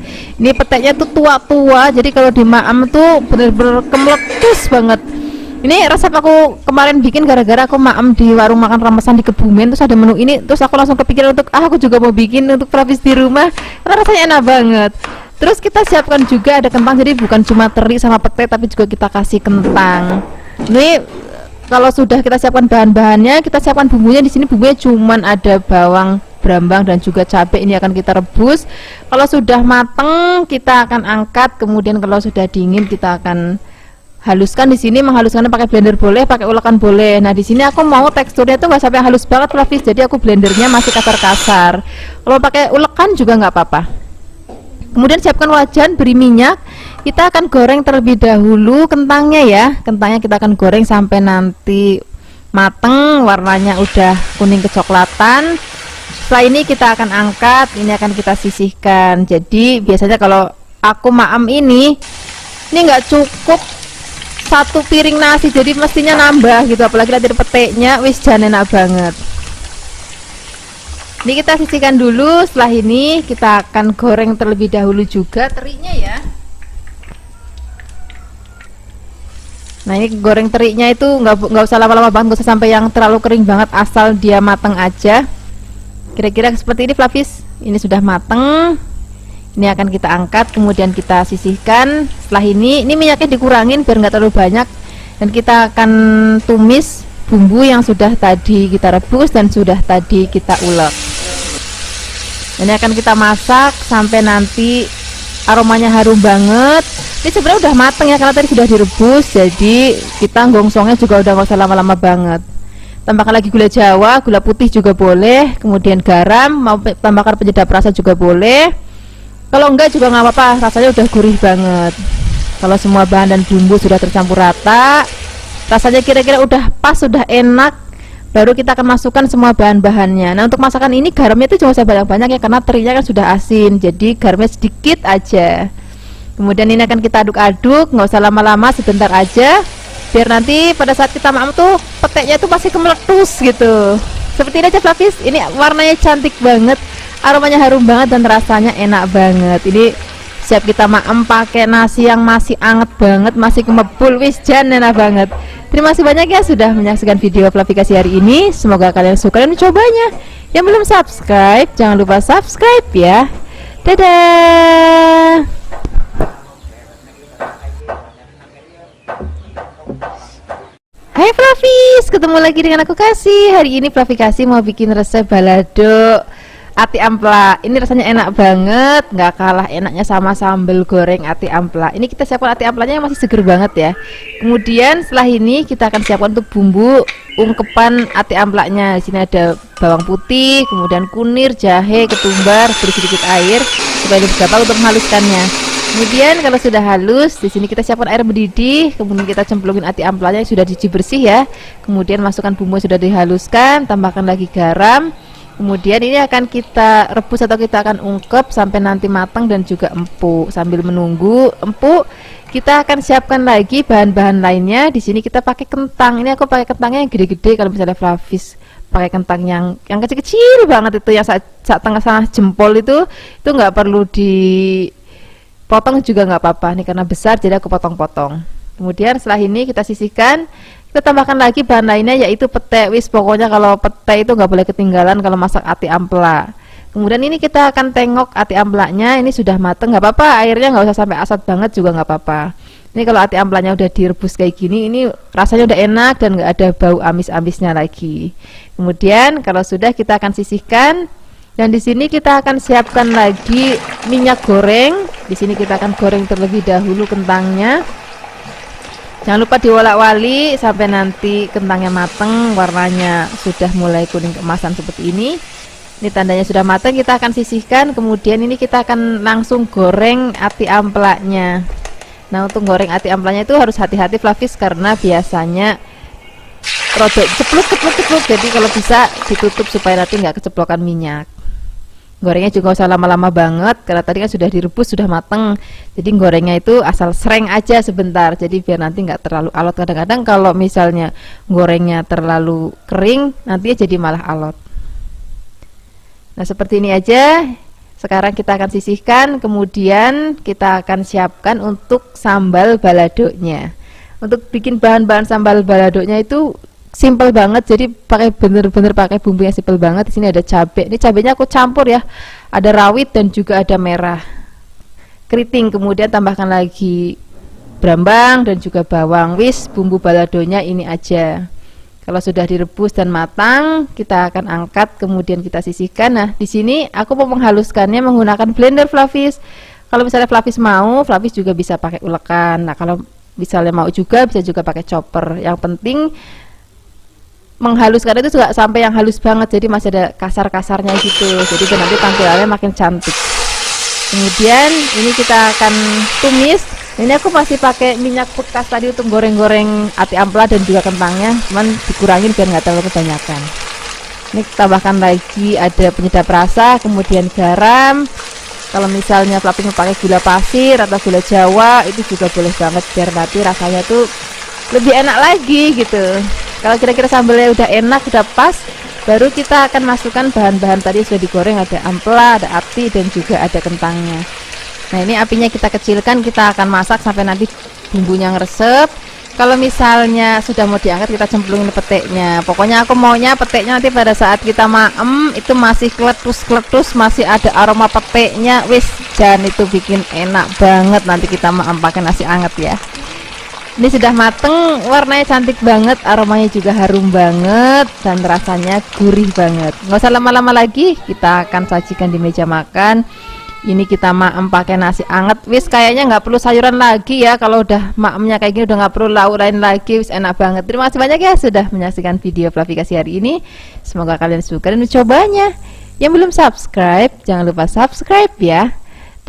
Ini petenya tuh tua-tua, jadi kalau dimaam tuh bener-bener kemeletus banget. Ini resep aku kemarin bikin gara-gara aku maam di warung makan Ramesan di Kebumen, terus ada menu ini, terus aku langsung kepikiran untuk aku juga mau bikin untuk Flavis di rumah karena rasanya enak banget. Terus kita siapkan juga ada kentang, jadi bukan cuma teri sama pete tapi juga kita kasih kentang. Ini kalau sudah kita siapkan bahan-bahannya, kita siapkan bumbunya. Di sini bumbunya cuman ada bawang, brambang dan juga cabai. Ini akan kita rebus. Kalau sudah mateng kita akan angkat, kemudian kalau sudah dingin kita akan haluskan. Di sini menghaluskannya pakai blender boleh, pakai ulekan boleh. Nah di sini aku mau teksturnya tuh nggak sampai halus banget Flavis, jadi aku blendernya masih kasar-kasar. Kalau pakai ulekan juga nggak apa-apa. Kemudian siapkan wajan, beri minyak. Kita akan goreng terlebih dahulu kentangnya ya. Kentangnya kita akan goreng sampai nanti mateng, warnanya udah kuning kecoklatan. Setelah ini kita akan angkat, ini akan kita sisihkan. Jadi biasanya kalau aku maam ini nggak cukup satu piring nasi, jadi mestinya nambah gitu, apalagi nanti peteknya wis jan enak banget. Ini kita sisihkan dulu. Setelah ini kita akan goreng terlebih dahulu juga terinya ya. Nah, ini goreng terinya itu nggak usah lama-lama banget, nggak usah sampai yang terlalu kering banget, asal dia matang aja. Kira-kira seperti ini Flavis. Ini sudah mateng. Ini akan kita angkat, kemudian kita sisihkan. Setelah ini minyaknya dikurangin biar nggak terlalu banyak. Dan kita akan tumis bumbu yang sudah tadi kita rebus dan sudah tadi kita ulek. Ini akan kita masak sampai nanti aromanya harum banget. Ini sebenarnya udah mateng ya, karena tadi sudah direbus, jadi kita gongsongnya juga udah nggak usah lama-lama banget. Tambahkan lagi gula jawa, gula putih juga boleh, kemudian garam, mau tambahkan penyedap rasa juga boleh. Kalau enggak juga nggak apa-apa, rasanya udah gurih banget. Kalau semua bahan dan bumbu sudah tercampur rata, rasanya kira-kira udah pas, sudah enak, baru kita akan masukkan semua bahan-bahannya. Nah, untuk masakan ini garamnya itu jangan usah banyak-banyak ya, karena terinya kan sudah asin, jadi garamnya sedikit aja. Kemudian ini akan kita aduk-aduk, nggak usah lama-lama, sebentar aja, biar nanti pada saat kita makan tuh peteknya tuh pasti kemeletus gitu. Seperti ini aja Flavis. Ini warnanya cantik banget, aromanya harum banget, dan rasanya enak banget. Ini siap kita maem pakai nasi yang masih anget banget, masih kemebul, wis jan enak banget. Terima kasih banyak ya sudah menyaksikan video Flavikasi hari ini. Semoga kalian suka dan mencobanya. Yang belum subscribe, jangan lupa subscribe ya. Dadah. Hai Flavis, ketemu lagi dengan aku Kasih. Hari ini Flavikasi mau bikin resep balado ati ampla. Ini rasanya enak banget, nggak kalah enaknya sama sambal goreng ati ampla. Ini kita siapkan ati amplanya yang masih seger banget ya. Kemudian setelah ini kita akan siapkan untuk bumbu ungkepan ati amplanya. Di sini ada bawang putih, kemudian kunir, jahe, ketumbar, beri sedikit air supaya lebih gampang untuk menghaluskannya. Kemudian kalau sudah halus, di sini kita siapkan air mendidih, kemudian kita cemplungin ati amplanya yang sudah dicuci bersih ya. Kemudian masukkan bumbu yang sudah dihaluskan, tambahkan lagi garam. Kemudian ini akan kita rebus atau kita akan ungkep sampai nanti matang dan juga empuk. Sambil menunggu empuk, kita akan siapkan lagi bahan-bahan lainnya. Di sini kita pakai kentang. Ini aku pakai kentangnya yang gede-gede. Kalau misalnya Flavis pakai kentang yang kecil-kecil banget itu, yang saat tengah jempol itu nggak perlu dipotong juga nggak apa-apa. Ini karena besar jadi aku potong-potong. Kemudian setelah ini kita sisihkan. Kita tambahkan lagi bahan lainnya yaitu pete. Wis pokoknya kalau pete itu nggak boleh ketinggalan kalau masak ati ampla. Kemudian ini kita akan tengok ati amplanya, ini sudah mateng, nggak apa-apa, airnya nggak usah sampai asat banget juga nggak apa-apa. Ini kalau ati amplanya udah direbus kayak gini, ini rasanya udah enak dan nggak ada bau amis-amisnya lagi. Kemudian kalau sudah kita akan sisihkan. Dan di sini kita akan siapkan lagi minyak goreng. Di sini kita akan goreng terlebih dahulu kentangnya. Jangan lupa diwolak-walik sampai nanti kentangnya mateng, warnanya sudah mulai kuning keemasan seperti ini. Ini tandanya sudah matang, kita akan sisihkan. Kemudian ini kita akan langsung goreng ati amplanya. Nah, untuk goreng ati amplanya itu harus hati-hati Flavis, karena biasanya rodok ceplok. Jadi kalau bisa ditutup supaya nanti nggak keceplokan minyak. Gorengnya juga usah lama-lama banget, karena tadi kan sudah direbus, sudah mateng. Jadi gorengnya itu asal sereng aja sebentar, jadi biar nanti nggak terlalu alot. Kadang-kadang kalau misalnya gorengnya terlalu kering, nantinya jadi malah alot. Nah, seperti ini aja. Sekarang kita akan sisihkan, kemudian kita akan siapkan untuk sambal baladonya. Untuk bikin bahan-bahan sambal baladonya itu simple banget, jadi pakai bener-bener pakai bumbu yang simple banget. Di sini ada cabai, ini cabainya aku campur ya, ada rawit dan juga ada merah keriting. Kemudian tambahkan lagi brambang dan juga bawang. Wis bumbu baladonya ini aja. Kalau sudah direbus dan matang, kita akan angkat, kemudian kita sisihkan. Nah, di sini aku mau menghaluskannya menggunakan blender Flavis. Kalau misalnya Flavis mau, Flavis juga bisa pakai ulekan. Nah, kalau misalnya mau juga bisa juga pakai chopper. Yang penting menghaluskan itu juga sampai yang halus banget, jadi masih ada kasar-kasarnya gitu, jadi nanti tampilannya makin cantik. Kemudian ini kita akan tumis. Ini aku masih pakai minyak bekas tadi untuk goreng-goreng ati ampla dan juga kentangnya, cuman dikurangin biar nggak terlalu kebanyakan. Ini tambahkan lagi ada penyedap rasa, kemudian garam. Kalau misalnya Flavis mau pakai gula pasir atau gula jawa itu juga boleh banget, biar nanti rasanya tuh lebih enak lagi gitu. Kalau kira-kira sambalnya udah enak, udah pas, Baru kita akan masukkan bahan-bahan tadi sudah digoreng, ada ampela, ada ati, dan juga ada kentangnya. Nah, ini apinya kita kecilkan, kita akan masak sampai nanti bumbunya ngeresep. Kalau misalnya sudah mau diangkat, kita cemplungin peteknya. Pokoknya aku maunya peteknya nanti pada saat kita maem itu masih kletus-kletus, masih ada aroma peteknya. Wis, jan itu bikin enak banget nanti kita maem pakai nasi anget ya. Ini sudah mateng, warnanya cantik banget, aromanya juga harum banget, dan rasanya gurih banget. Nggak usah lama-lama lagi, kita akan sajikan di meja makan. Ini kita maem pakai nasi anget. Wis, kayaknya nggak perlu sayuran lagi ya. Kalau udah maemnya kayak gini udah nggak perlu lauk lain lagi. Wis, enak banget. Terima kasih banyak ya sudah menyaksikan video Flavikasi hari ini. Semoga kalian suka dan mencobanya. Yang belum subscribe, jangan lupa subscribe ya.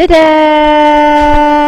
Dadah.